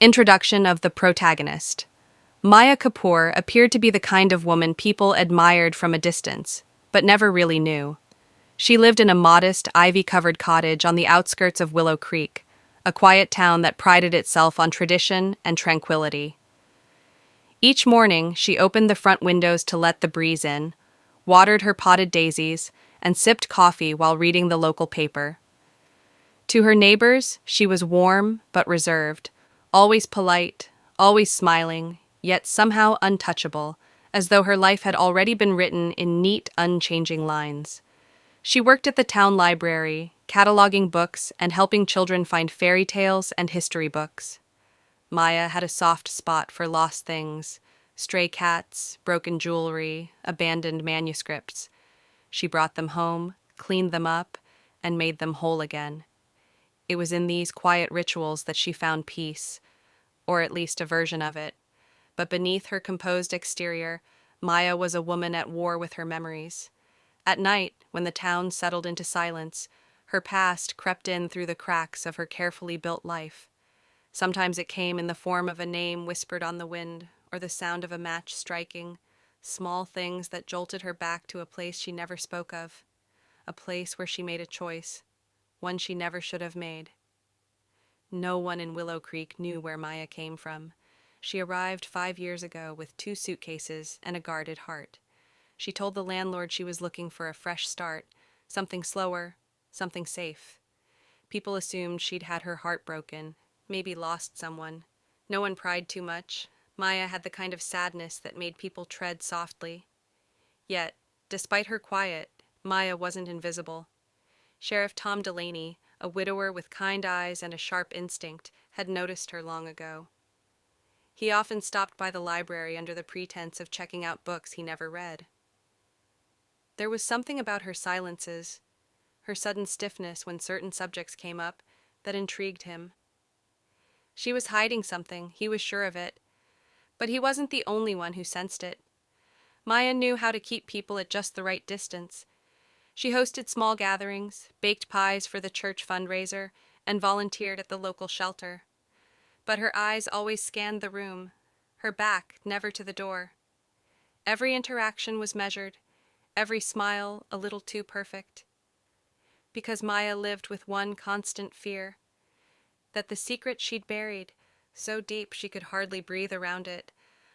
Introduction of the protagonist. Maya Kapoor appeared to be the kind of woman people admired from a distance, but never really knew. She lived in a modest, ivy-covered cottage on the outskirts of Willow Creek, a quiet town that prided itself on tradition and tranquility. Each morning, she opened the front windows to let the breeze in, watered her potted daisies, and sipped coffee while reading the local paper. To her neighbors, she was warm but reserved, always polite, always smiling, yet somehow untouchable, as though her life had already been written in neat, unchanging lines. She worked at the town library, cataloging books and helping children find fairy tales and history books. Maya had a soft spot for lost things, stray cats, broken jewelry, abandoned manuscripts. She brought them home, cleaned them up, and made them whole again. It was in these quiet rituals that she found peace, or at least a version of it. But beneath her composed exterior, Maya was a woman at war with her memories. At night, when the town settled into silence, her past crept in through the cracks of her carefully built life. Sometimes it came in the form of a name whispered on the wind, or the sound of a match striking, small things that jolted her back to a place she never spoke of, a place where she made a choice, one she never should have made. No one in Willow Creek knew where Maya came from. She arrived 5 years ago with 2 suitcases and a guarded heart. She told the landlord she was looking for a fresh start, something slower, something safe. People assumed she'd had her heart broken, maybe lost someone. No one pried too much. Maya had the kind of sadness that made people tread softly. Yet, despite her quiet, Maya wasn't invisible. Sheriff Tom Delaney, a widower with kind eyes and a sharp instinct, had noticed her long ago. He often stopped by the library under the pretense of checking out books he never read. There was something about her silences, her sudden stiffness when certain subjects came up, that intrigued him. She was hiding something, he was sure of it, but he wasn't the only one who sensed it. Maya knew how to keep people at just the right distance. She hosted small gatherings, baked pies for the church fundraiser, and volunteered at the local shelter. But her eyes always scanned the room, her back never to the door. Every interaction was measured, every smile a little too perfect. Because Maya lived with one constant fear, that the secret she'd buried, so deep she could hardly breathe around it,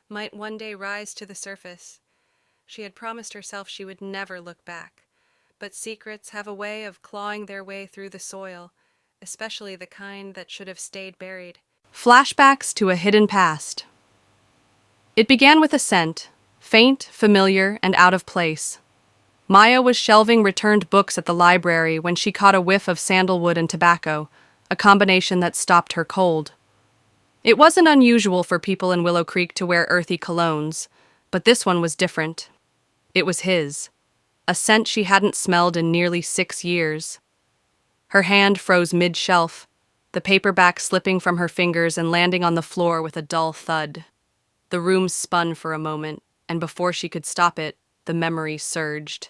might one day rise to the surface. She had promised herself she would never look back. But secrets have a way of clawing their way through the soil, especially the kind that should have stayed buried. Flashbacks to a hidden past. It began with a scent, faint, familiar, and out of place. Maya was shelving returned books at the library when she caught a whiff of sandalwood and tobacco, a combination that stopped her cold. It wasn't unusual for people in Willow Creek to wear earthy colognes, but this one was different. It was his, a scent she hadn't smelled in nearly 6 years. Her hand froze mid-shelf, the paperback slipping from her fingers and landing on the floor with a dull thud. The room spun for a moment, and before she could stop it, the memory surged.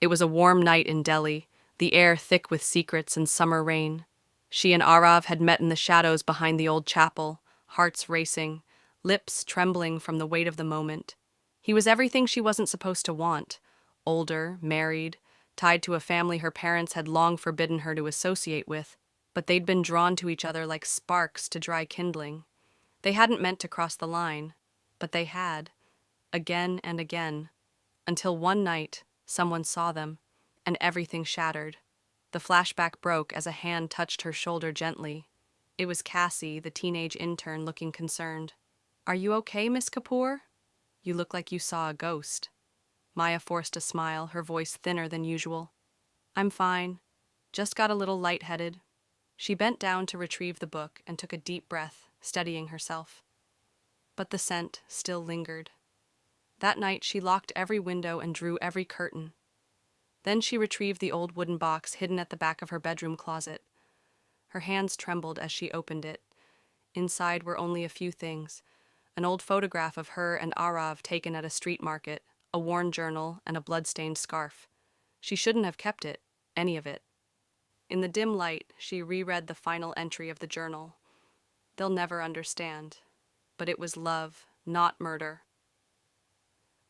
It was a warm night in Delhi, the air thick with secrets and summer rain. She and Arav had met in the shadows behind the old chapel, hearts racing, lips trembling from the weight of the moment. He was everything she wasn't supposed to want. Older, married, tied to a family her parents had long forbidden her to associate with, but they'd been drawn to each other like sparks to dry kindling. They hadn't meant to cross the line, but they had, again and again, until one night someone saw them, and everything shattered. The flashback broke as a hand touched her shoulder gently. It was Cassie, the teenage intern, looking concerned. "Are you okay, Miss Kapoor? You look like you saw a ghost." Maya forced a smile, her voice thinner than usual. "I'm fine. Just got a little lightheaded." She bent down to retrieve the book and took a deep breath, steadying herself. But the scent still lingered. That night she locked every window and drew every curtain. Then she retrieved the old wooden box hidden at the back of her bedroom closet. Her hands trembled as she opened it. Inside were only a few things: an old photograph of her and Arav taken at a street market, a worn journal, and a blood-stained scarf. She shouldn't have kept it, any of it. In the dim light, she reread the final entry of the journal. They'll never understand. But it was love, not murder.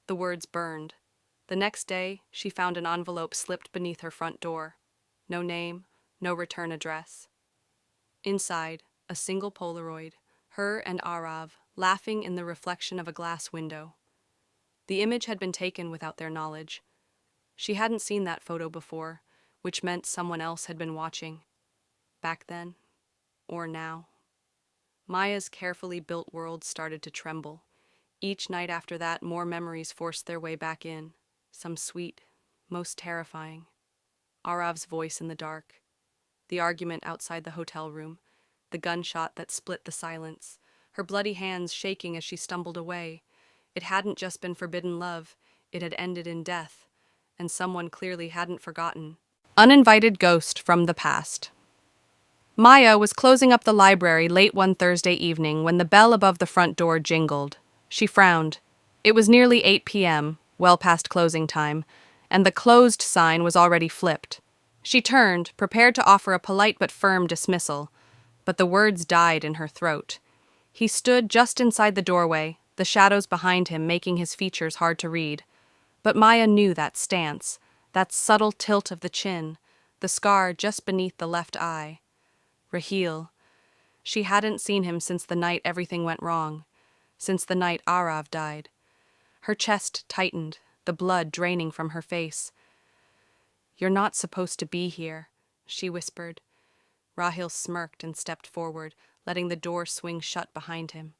The words burned. The next day, she found an envelope slipped beneath her front door. No name, no return address. Inside, a single Polaroid, her and Arav, laughing in the reflection of a glass window. The image had been taken without their knowledge. She hadn't seen that photo before, which meant someone else had been watching. Back then, or now. Maya's carefully built world started to tremble. Each night after that, more memories forced their way back in. Some sweet, most terrifying. Arav's voice in the dark. The argument outside the hotel room. The gunshot that split the silence. Her bloody hands shaking as she stumbled away. It hadn't just been forbidden love. It had ended in death. And someone clearly hadn't forgotten. Uninvited ghost from the past. Maya was closing up the library late one Thursday evening when the bell above the front door jingled. She frowned. It was nearly 8 p.m., well past closing time, and the closed sign was already flipped. She turned, prepared to offer a polite but firm dismissal, but the words died in her throat. He stood just inside the doorway, the shadows behind him making his features hard to read. But Maya knew that stance, that subtle tilt of the chin, the scar just beneath the left eye. Raheel. She hadn't seen him since the night everything went wrong, since the night Arav died. Her chest tightened, the blood draining from her face. "You're not supposed to be here," she whispered. Raheel smirked and stepped forward, letting the door swing shut behind him.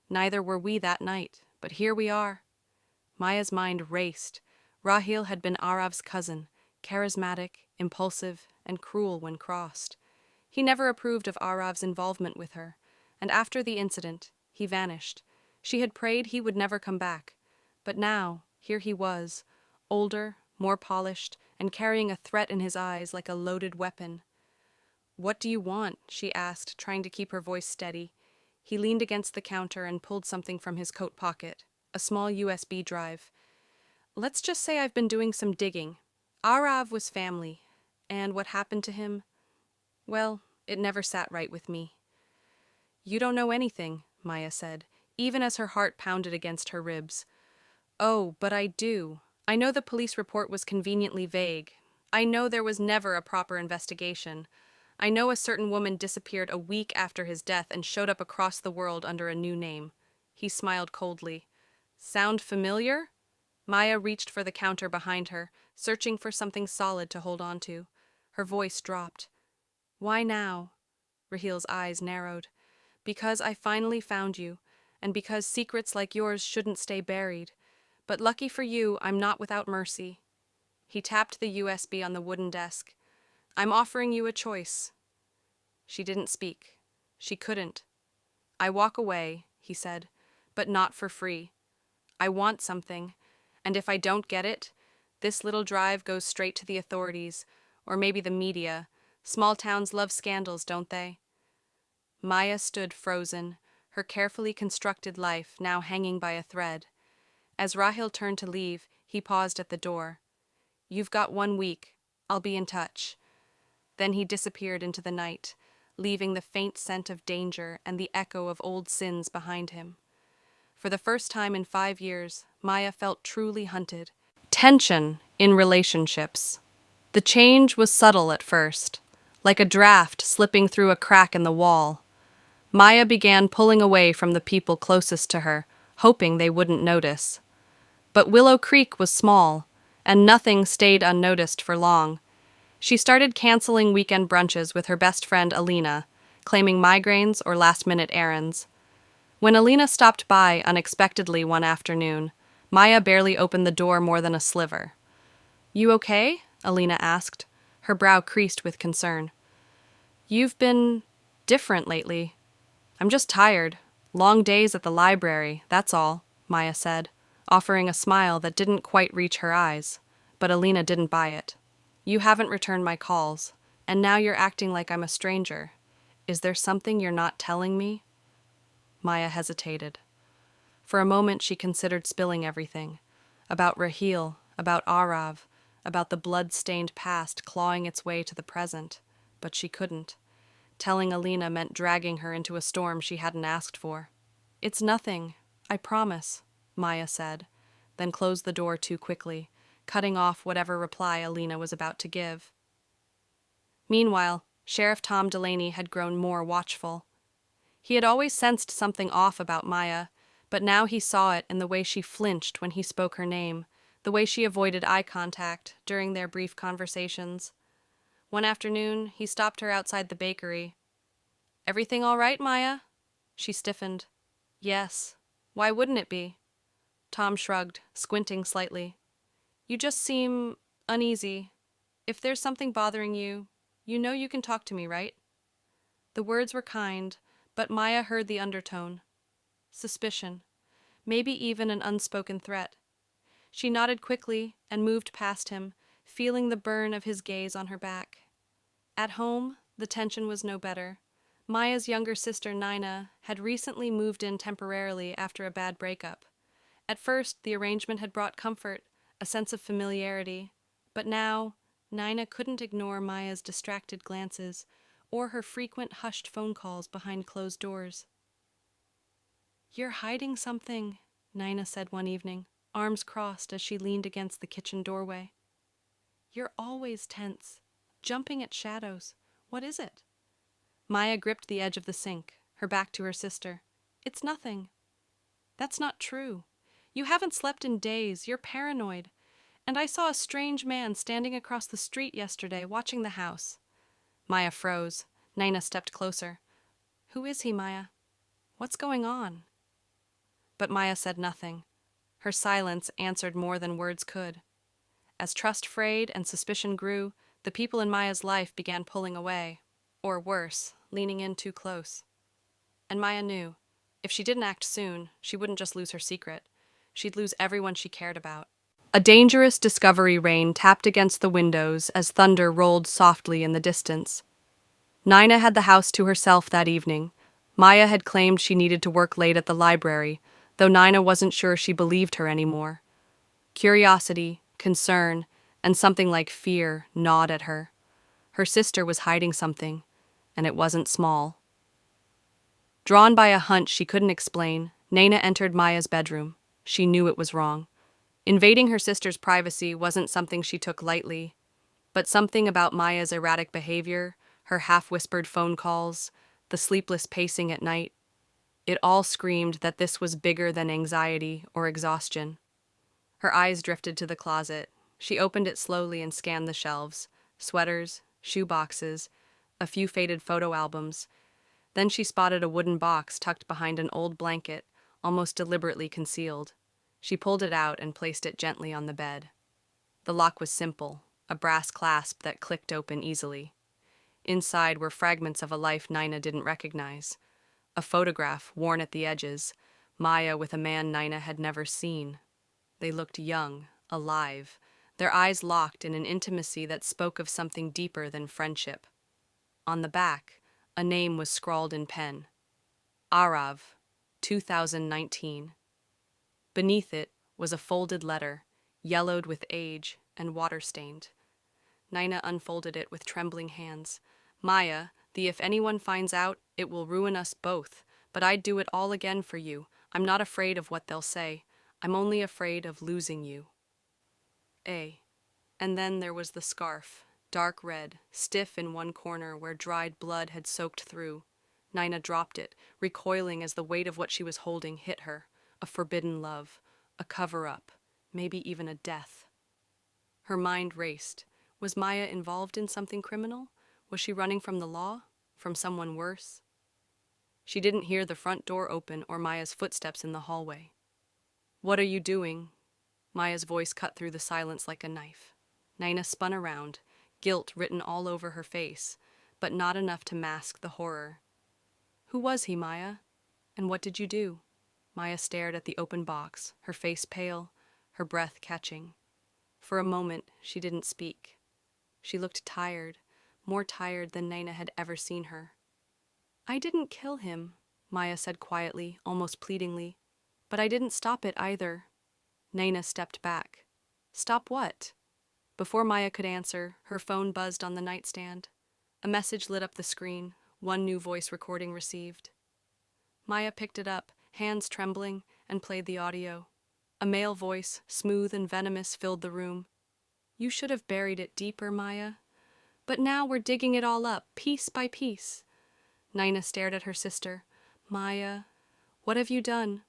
"Neither were we that night, but here we are." Maya's mind raced. Raheel had been Arav's cousin, charismatic, impulsive, and cruel when crossed. He never approved of Arav's involvement with her, and after the incident, he vanished. She had prayed he would never come back. But now, here he was, older, more polished, and carrying a threat in his eyes like a loaded weapon. "What do you want?" she asked, trying to keep her voice steady. He leaned against the counter and pulled something from his coat pocket, a small USB drive. "Let's just say I've been doing some digging. Arav was family, and what happened to him? Well, it never sat right with me." "You don't know anything," Maya said, even as her heart pounded against her ribs. "Oh, but I do. I know the police report was conveniently vague. I know there was never a proper investigation. I know a certain woman disappeared a week after his death and showed up across the world under a new name." He smiled coldly. "Sound familiar?" Maya reached for the counter behind her, searching for something solid to hold on to. Her voice dropped. "Why now?" Raheel's eyes narrowed. "Because I finally found you, and because secrets like yours shouldn't stay buried. But lucky for you, I'm not without mercy." He tapped the USB on the wooden desk. "I'm offering you a choice." She didn't speak. She couldn't. "I walk away," he said, "but not for free. I want something, and if I don't get it, this little drive goes straight to the authorities, or maybe the media. Small towns love scandals, don't they?" Maya stood frozen, her carefully constructed life now hanging by a thread. As Raheel turned to leave, he paused at the door. "You've got 1 week. I'll be in touch." Then he disappeared into the night, leaving the faint scent of danger and the echo of old sins behind him. For the first time in 5 years, Maya felt truly hunted. Tension in relationships. The change was subtle at first, like a draft slipping through a crack in the wall. Maya began pulling away from the people closest to her, hoping they wouldn't notice. But Willow Creek was small, and nothing stayed unnoticed for long. She started canceling weekend brunches with her best friend Alina, claiming migraines or last-minute errands. When Alina stopped by unexpectedly one afternoon, Maya barely opened the door more than a sliver. "You okay?" Alina asked, her brow creased with concern. "You've been different lately." "I'm just tired. Long days at the library, that's all," Maya said, offering a smile that didn't quite reach her eyes. But Alina didn't buy it. "You haven't returned my calls, and now you're acting like I'm a stranger. Is there something you're not telling me?" Maya hesitated. For a moment she considered spilling everything. About Raheel, about Arav, about the blood-stained past clawing its way to the present. But she couldn't. telling Alina meant dragging her into a storm she hadn't asked for. "It's nothing, I promise," Maya said, then closed the door too quickly, cutting off whatever reply Alina was about to give. Meanwhile, Sheriff Tom Delaney had grown more watchful. He had always sensed something off about Maya, but now he saw it in the way she flinched when he spoke her name, the way she avoided eye contact during their brief conversations. One afternoon, he stopped her outside the bakery. "Everything all right, Maya?" She stiffened. "Yes. Why wouldn't it be?" Tom shrugged, squinting slightly. "You just seem uneasy. If there's something bothering you, you know you can talk to me, right?" The words were kind, but Maya heard the undertone. Suspicion. Maybe even an unspoken threat. She nodded quickly and moved past him, feeling the burn of his gaze on her back. At home, the tension was no better. Maya's younger sister, Nina, had recently moved in temporarily after a bad breakup. At first, the arrangement had brought comfort, a sense of familiarity, but now, Nina couldn't ignore Maya's distracted glances or her frequent hushed phone calls behind closed doors. "You're hiding something," Nina said one evening, arms crossed as she leaned against the kitchen doorway. "You're always tense, jumping at shadows. What is it?" Maya gripped the edge of the sink, her back to her sister. "It's nothing." "That's not true. You haven't slept in days. You're paranoid. And I saw a strange man standing across the street yesterday, watching the house." Maya froze. Nina stepped closer. "Who is he, Maya? What's going on?" But Maya said nothing. Her silence answered more than words could. As trust frayed and suspicion grew, the people in Maya's life began pulling away, or worse, leaning in too close. And Maya knew, if she didn't act soon, she wouldn't just lose her secret. She'd lose everyone she cared about. A dangerous discovery rain tapped against the windows as thunder rolled softly in the distance. Nina had the house to herself that evening. Maya had claimed she needed to work late at the library, though Nina wasn't sure she believed her anymore. Curiosity, concern, and something like fear gnawed at her. Her sister was hiding something, and it wasn't small. Drawn by a hunch she couldn't explain, Nina entered Maya's bedroom. She knew it was wrong. Invading her sister's privacy wasn't something she took lightly, but something about Maya's erratic behavior, her half-whispered phone calls, the sleepless pacing at night, it all screamed that this was bigger than anxiety or exhaustion. Her eyes drifted to the closet. She opened it slowly and scanned the shelves, sweaters, shoe boxes, a few faded photo albums. Then she spotted a wooden box tucked behind an old blanket, almost deliberately concealed. She pulled it out and placed it gently on the bed. The lock was simple, a brass clasp that clicked open easily. Inside were fragments of a life Nina didn't recognize. A photograph worn at the edges, Maya with a man Nina had never seen. They looked young, alive, their eyes locked in an intimacy that spoke of something deeper than friendship. On the back, a name was scrawled in pen. Arav, 2019. Beneath it was a folded letter, yellowed with age and water-stained. Nina unfolded it with trembling hands. "Maya, if anyone finds out, it will ruin us both, but I'd do it all again for you. I'm not afraid of what they'll say. I'm only afraid of losing you. A." And then there was the scarf, dark red, stiff in one corner where dried blood had soaked through. Nina dropped it, recoiling as the weight of what she was holding hit her. A forbidden love, a cover-up, maybe even a death. Her mind raced. Was Maya involved in something criminal? Was she running from the law? From someone worse? She didn't hear the front door open or Maya's footsteps in the hallway. "What are you doing?" Maya's voice cut through the silence like a knife. Nina spun around, guilt written all over her face, but not enough to mask the horror. "Who was he, Maya? And what did you do?" Maya stared at the open box, her face pale, her breath catching. For a moment, she didn't speak. She looked tired, more tired than Nina had ever seen her. "I didn't kill him," Maya said quietly, almost pleadingly. "But I didn't stop it either." Nina stepped back. "Stop what?" Before Maya could answer, her phone buzzed on the nightstand. A message lit up the screen, One new voice recording received. Maya picked it up, hands trembling, and played the audio. A male voice, smooth and venomous, filled the room. "You should have buried it deeper, Maya. But now we're digging it all up, piece by piece." Nina stared at her sister. "Maya, what have you done?"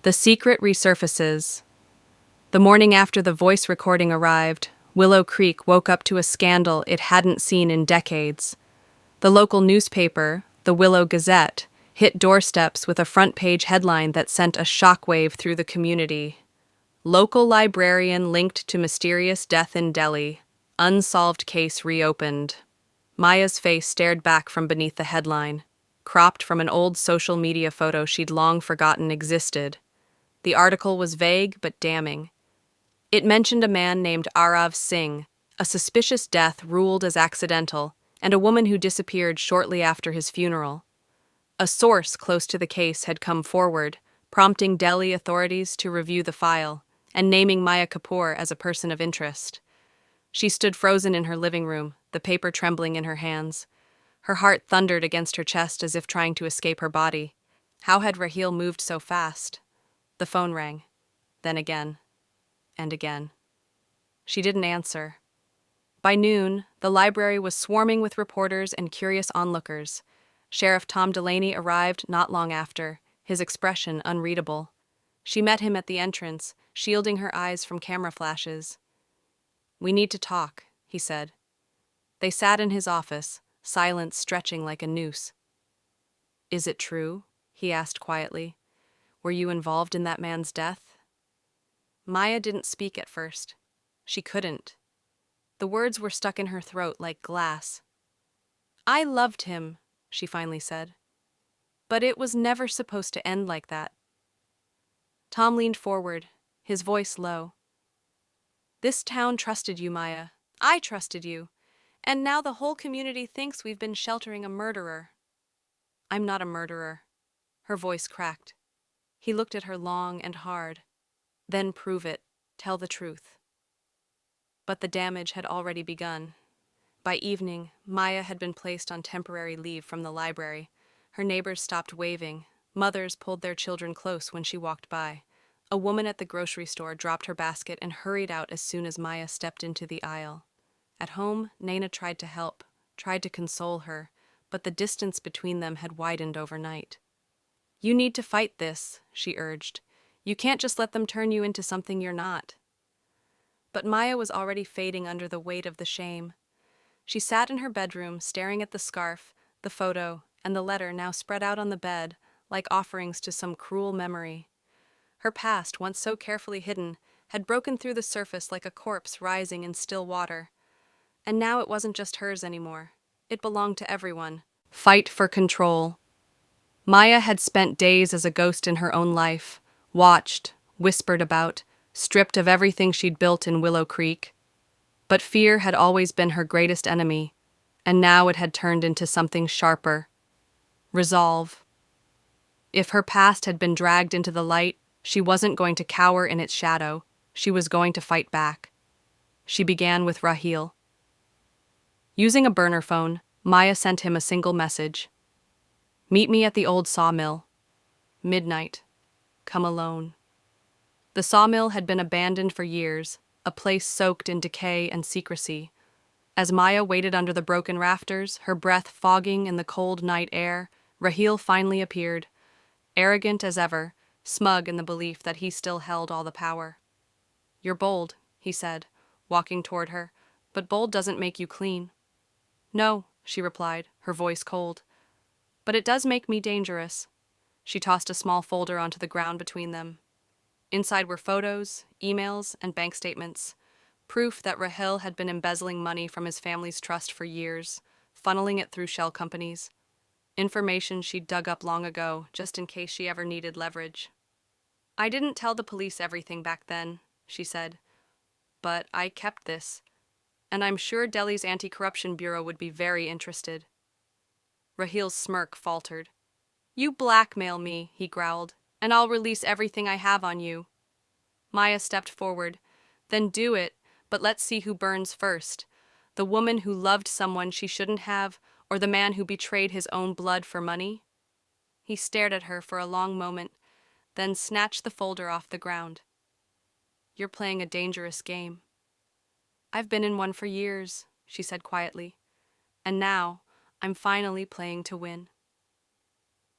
The secret resurfaces. The morning after the voice recording arrived, Willow Creek woke up to a scandal it hadn't seen in decades. The local newspaper, the Willow Gazette, hit doorsteps with a front-page headline that sent a shockwave through the community. "Local librarian linked to mysterious death in Delhi. Unsolved case reopened." Maya's face stared back from beneath the headline, cropped from an old social media photo she'd long forgotten existed. The article was vague but damning. It mentioned a man named Arav Singh, a suspicious death ruled as accidental, and a woman who disappeared shortly after his funeral. A source close to the case had come forward, prompting Delhi authorities to review the file, and naming Maya Kapoor as a person of interest. She stood frozen in her living room, the paper trembling in her hands. Her heart thundered against her chest as if trying to escape her body. How had Raheel moved so fast? The phone rang. Then again. And again. She didn't answer. By noon, the library was swarming with reporters and curious onlookers. Sheriff Tom Delaney arrived not long after, his expression unreadable. She met him at the entrance, shielding her eyes from camera flashes. "We need to talk," he said. They sat in his office, silence stretching like a noose. "Is it true?" he asked quietly. "Were you involved in that man's death?" Maya didn't speak at first. She couldn't. The words were stuck in her throat like glass. "I loved him," she finally said. "But it was never supposed to end like that." Tom leaned forward, his voice low. "This town trusted you, Maya. I trusted you. And now the whole community thinks we've been sheltering a murderer." "I'm not a murderer." Her voice cracked. He looked at her long and hard. "Then prove it. Tell the truth." But the damage had already begun. By evening, Maya had been placed on temporary leave from the library. Her neighbors stopped waving. Mothers pulled their children close when she walked by. A woman at the grocery store dropped her basket and hurried out as soon as Maya stepped into the aisle. At home, Naina tried to help, tried to console her, but the distance between them had widened overnight. "You need to fight this," she urged. "You can't just let them turn you into something you're not." But Maya was already fading under the weight of the shame. She sat in her bedroom, staring at the scarf, the photo, and the letter now spread out on the bed, like offerings to some cruel memory. Her past, once so carefully hidden, had broken through the surface like a corpse rising in still water. And now it wasn't just hers anymore. It belonged to everyone. Fight for control. Maya had spent days as a ghost in her own life, watched, whispered about, stripped of everything she'd built in Willow Creek. But fear had always been her greatest enemy, and now it had turned into something sharper. Resolve. If her past had been dragged into the light, she wasn't going to cower in its shadow. She was going to fight back. She began with Raheel. Using a burner phone, Maya sent him a single message. "Meet me at the old sawmill. Midnight. Come alone." The sawmill had been abandoned for years, a place soaked in decay and secrecy. As Maya waited under the broken rafters, her breath fogging in the cold night air, Raheel finally appeared, arrogant as ever, smug in the belief that he still held all the power. "You're bold," he said, walking toward her, "but bold doesn't make you clean." "No," she replied, her voice cold. "But it does make me dangerous." She tossed a small folder onto the ground between them. Inside were photos, emails, and bank statements, proof that Raheel had been embezzling money from his family's trust for years, funneling it through shell companies. Information she'd dug up long ago, just in case she ever needed leverage. "I didn't tell the police everything back then," she said, "but I kept this, and I'm sure Delhi's Anti-Corruption Bureau would be very interested." Raheel's smirk faltered. "You blackmail me," he growled, "and I'll release everything I have on you." Maya stepped forward. "Then do it, but let's see who burns first. The woman who loved someone she shouldn't have, Or the man who betrayed his own blood for money? He stared at her for a long moment, then snatched the folder off the ground. You're playing a dangerous game. I've been in one for years, she said quietly. And now, I'm finally playing to win.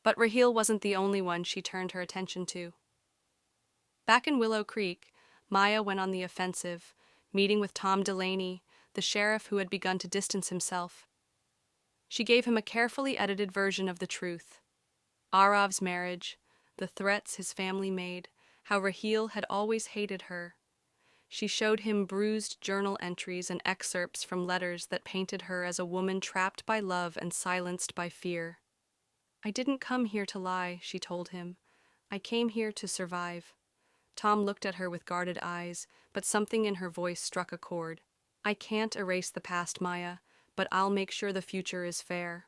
But Raheel wasn't the only one she turned her attention to. Back in Willow Creek, Maya went on the offensive, meeting with Tom Delaney, the sheriff who had begun to distance himself. She gave him a carefully edited version of the truth. Arav's marriage, the threats his family made, how Raheel had always hated her. She showed him bruised journal entries and excerpts from letters that painted her as a woman trapped by love and silenced by fear. I didn't come here to lie, she told him. I came here to survive. Tom looked at her with guarded eyes, but something in her voice struck a chord. I can't erase the past, Maya, but I'll make sure the future is fair.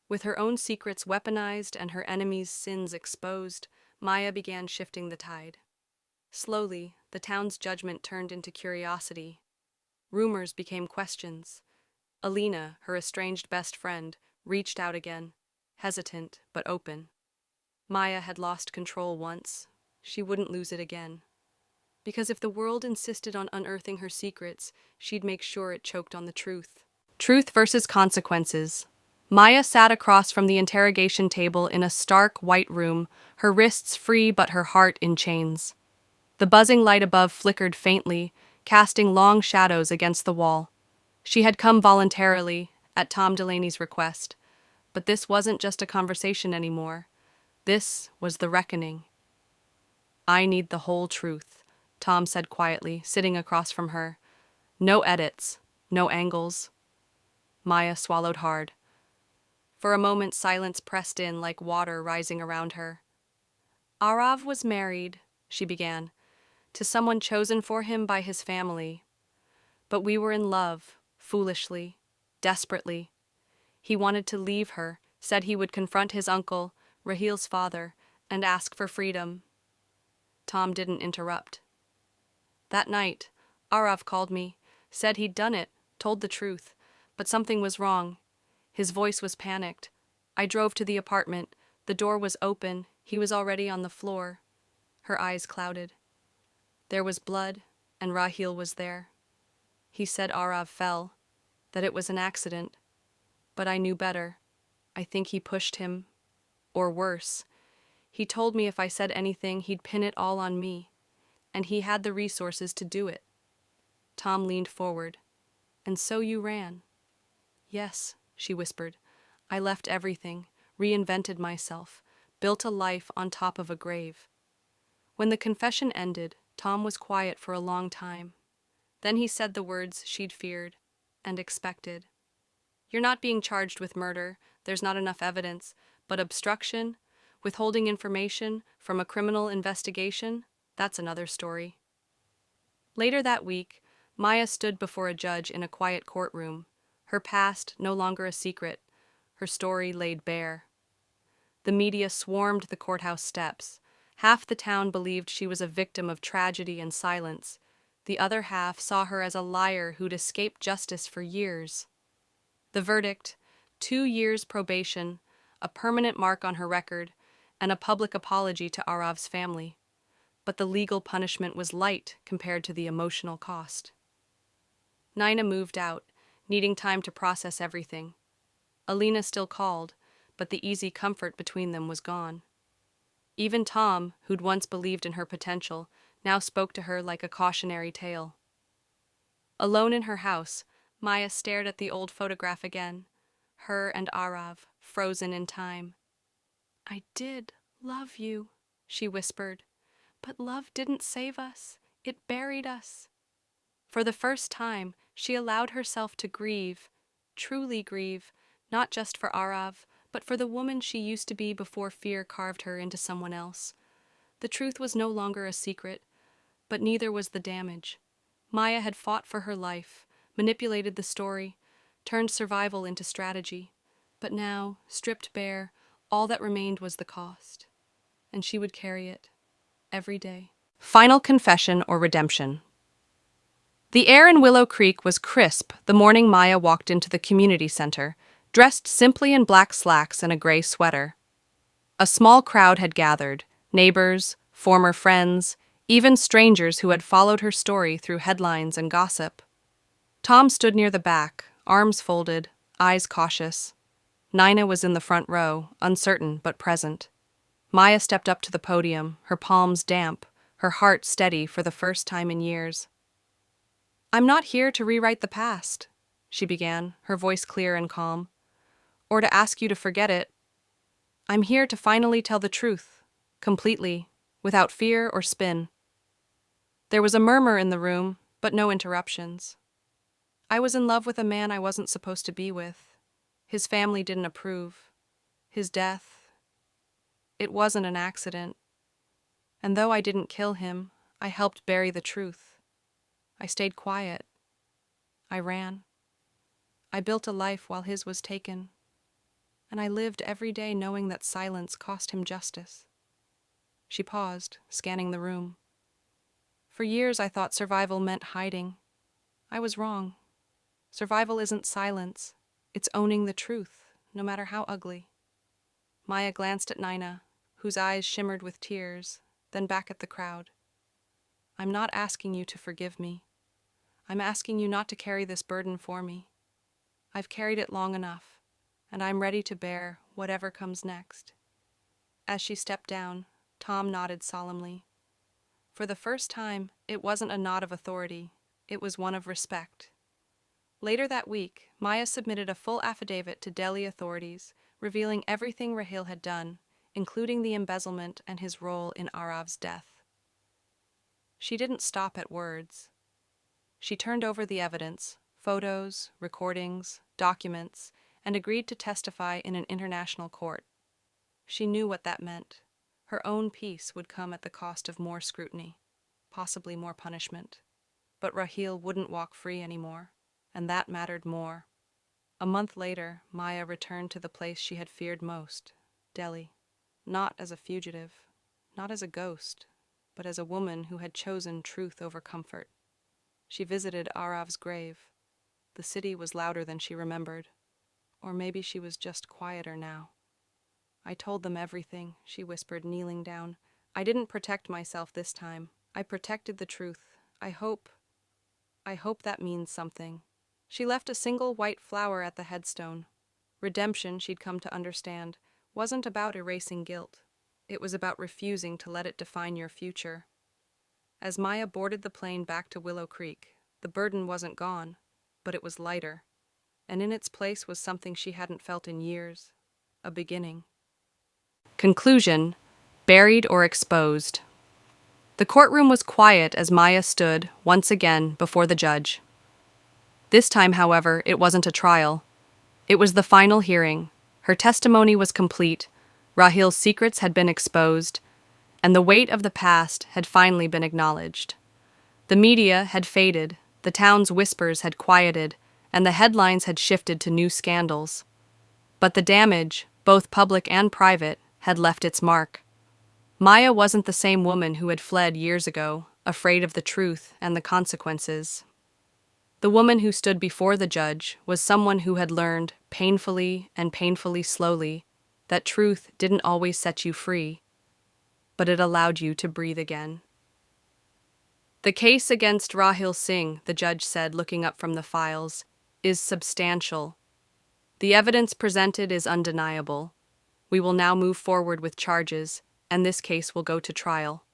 With her own secrets weaponized and her enemies' sins exposed, Maya began shifting the tide. Slowly, the town's judgment turned into curiosity. Rumors became questions. Alina, her estranged best friend, reached out again, hesitant but open. Maya had lost control once. She wouldn't lose it again. Because if the world insisted on unearthing her secrets, she'd make sure it choked on the truth. Truth versus consequences. Maya sat across from the interrogation table in a stark white room, her wrists free but her heart in chains. The buzzing light above flickered faintly, casting long shadows against the wall. She had come voluntarily, at Tom Delaney's request. But this wasn't just a conversation anymore. This was the reckoning. I need the whole truth, Tom said quietly, sitting across from her. No edits, no angles. Maya swallowed hard. For a moment, silence pressed in like water rising around her. Arav was married, she began, to someone chosen for him by his family. But we were in love, foolishly, desperately. He wanted to leave her, said he would confront his uncle, Raheel's father, and ask for freedom. Tom didn't interrupt. That night, Arav called me, said he'd done it, told the truth, but something was wrong. His voice was panicked. I drove to the apartment. The door was open. He was already on the floor. Her eyes clouded. There was blood, and Raheel was there. He said Arav fell, that it was an accident. But I knew better. I think he pushed him. Or worse. He told me if I said anything, he'd pin it all on me. And he had the resources to do it. Tom leaned forward. And so you ran. Yes, she whispered. I left everything, reinvented myself, built a life on top of a grave. When the confession ended, Tom was quiet for a long time. Then he said the words she'd feared and expected. You're not being charged with murder, there's not enough evidence, but obstruction, withholding information from a criminal investigation, that's another story. Later that week, Maya stood before a judge in a quiet courtroom, her past no longer a secret, her story laid bare. The media swarmed the courthouse steps. Half the town believed she was a victim of tragedy and silence. The other half saw her as a liar who'd escaped justice for years. The verdict, 2 years probation, a permanent mark on her record, and a public apology to Arav's family. But the legal punishment was light compared to the emotional cost. Nina moved out, needing time to process everything. Alina still called, but the easy comfort between them was gone. Even Tom, who'd once believed in her potential, now spoke to her like a cautionary tale. Alone in her house, Maya stared at the old photograph again, her and Arav, frozen in time. I did love you, she whispered, but love didn't save us, it buried us. For the first time, she allowed herself to grieve, truly grieve, not just for Arav, but for the woman she used to be before fear carved her into someone else. The truth was no longer a secret, but neither was the damage. Maya had fought for her life, manipulated the story, turned survival into strategy. But now, stripped bare, all that remained was the cost. And she would carry it, every day. Final confession or redemption. The air in Willow Creek was crisp the morning Maya walked into the community center, dressed simply in black slacks and a gray sweater. A small crowd had gathered, neighbors, former friends, even strangers who had followed her story through headlines and gossip. Tom stood near the back, arms folded, eyes cautious. Nina was in the front row, uncertain but present. Maya stepped up to the podium, her palms damp, her heart steady for the first time in years. "I'm not here to rewrite the past," she began, her voice clear and calm, "or to ask you to forget it. I'm here to finally tell the truth, completely, without fear or spin." There was a murmur in the room, but no interruptions. "I was in love with a man I wasn't supposed to be with. His family didn't approve. His death, it wasn't an accident. And though I didn't kill him, I helped bury the truth. I stayed quiet. I ran. I built a life while his was taken. And I lived every day knowing that silence cost him justice." She paused, scanning the room. "For years I thought survival meant hiding. I was wrong. Survival isn't silence. It's owning the truth, no matter how ugly." Maya glanced at Nina, whose eyes shimmered with tears, then back at the crowd. "I'm not asking you to forgive me. I'm asking you not to carry this burden for me. I've carried it long enough, and I'm ready to bear whatever comes next." As she stepped down, Tom nodded solemnly. For the first time, it wasn't a nod of authority, it was one of respect. Later that week, Maya submitted a full affidavit to Delhi authorities, revealing everything Rahil had done, including the embezzlement and his role in Arav's death. She didn't stop at words. She turned over the evidence, photos, recordings, documents, and agreed to testify in an international court. She knew what that meant. Her own peace would come at the cost of more scrutiny, possibly more punishment. But Rahil wouldn't walk free anymore, and that mattered more. A month later, Maya returned to the place she had feared most, Delhi. Not as a fugitive, not as a ghost, but as a woman who had chosen truth over comfort. She visited Arav's grave. The city was louder than she remembered. Or maybe she was just quieter now. "I told them everything," she whispered, kneeling down. "I didn't protect myself this time. I protected the truth. I hope that means something." She left a single white flower at the headstone. Redemption, she'd come to understand, wasn't about erasing guilt. It was about refusing to let it define your future. As Maya boarded the plane back to Willow Creek, the burden wasn't gone, but it was lighter. And in its place was something she hadn't felt in years. A beginning. Conclusion: buried or exposed. The courtroom was quiet as Maya stood, once again, before the judge. This time, however, it wasn't a trial. It was the final hearing. Her testimony was complete, Rahil's secrets had been exposed, and the weight of the past had finally been acknowledged. The media had faded, the town's whispers had quieted, and the headlines had shifted to new scandals. But the damage, both public and private, had left its mark. Maya wasn't the same woman who had fled years ago, afraid of the truth and the consequences. The woman who stood before the judge was someone who had learned, painfully and painfully slowly, that truth didn't always set you free, but it allowed you to breathe again. "The case against Rahil Singh," the judge said, looking up from the files, "is substantial. The evidence presented is undeniable. We will now move forward with charges, and this case will go to trial."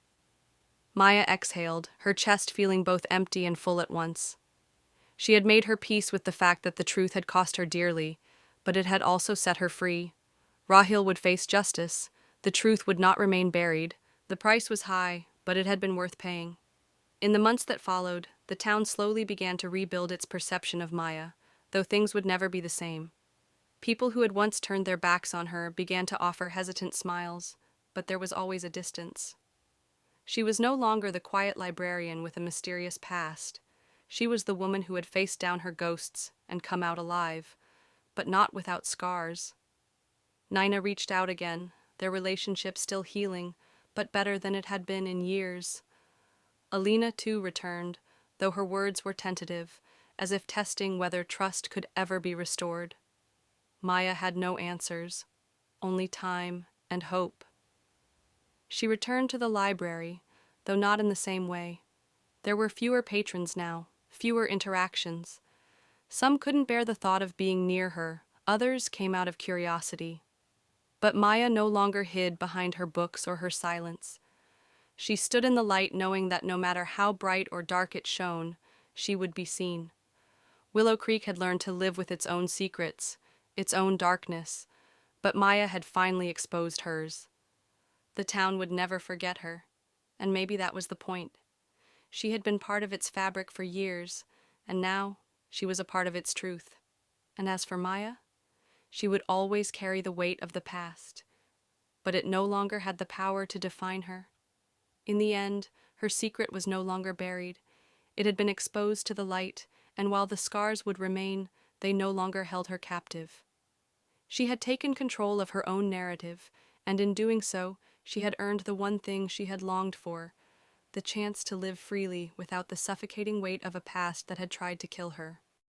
Maya exhaled, her chest feeling both empty and full at once. She had made her peace with the fact that the truth had cost her dearly, but it had also set her free. Rahil would face justice. The truth would not remain buried. The price was high, but it had been worth paying. In the months that followed, the town slowly began to rebuild its perception of Maya, though things would never be the same. People who had once turned their backs on her began to offer hesitant smiles, but there was always a distance. She was no longer the quiet librarian with a mysterious past. She was the woman who had faced down her ghosts and come out alive, but not without scars. Nina reached out again, their relationship still healing, but better than it had been in years. Alina, too, returned, though her words were tentative, as if testing whether trust could ever be restored. Maya had no answers, only time and hope. She returned to the library, though not in the same way. There were fewer patrons now, fewer interactions. Some couldn't bear the thought of being near her, others came out of curiosity. But Maya no longer hid behind her books or her silence. She stood in the light knowing that no matter how bright or dark it shone, she would be seen. Willow Creek had learned to live with its own secrets, its own darkness, but Maya had finally exposed hers. The town would never forget her, and maybe that was the point. She had been part of its fabric for years, and now she was a part of its truth. And as for Maya, she would always carry the weight of the past, but it no longer had the power to define her. In the end, her secret was no longer buried. It had been exposed to the light, and while the scars would remain, they no longer held her captive. She had taken control of her own narrative, and in doing so, she had earned the one thing she had longed for, the chance to live freely without the suffocating weight of a past that had tried to kill her.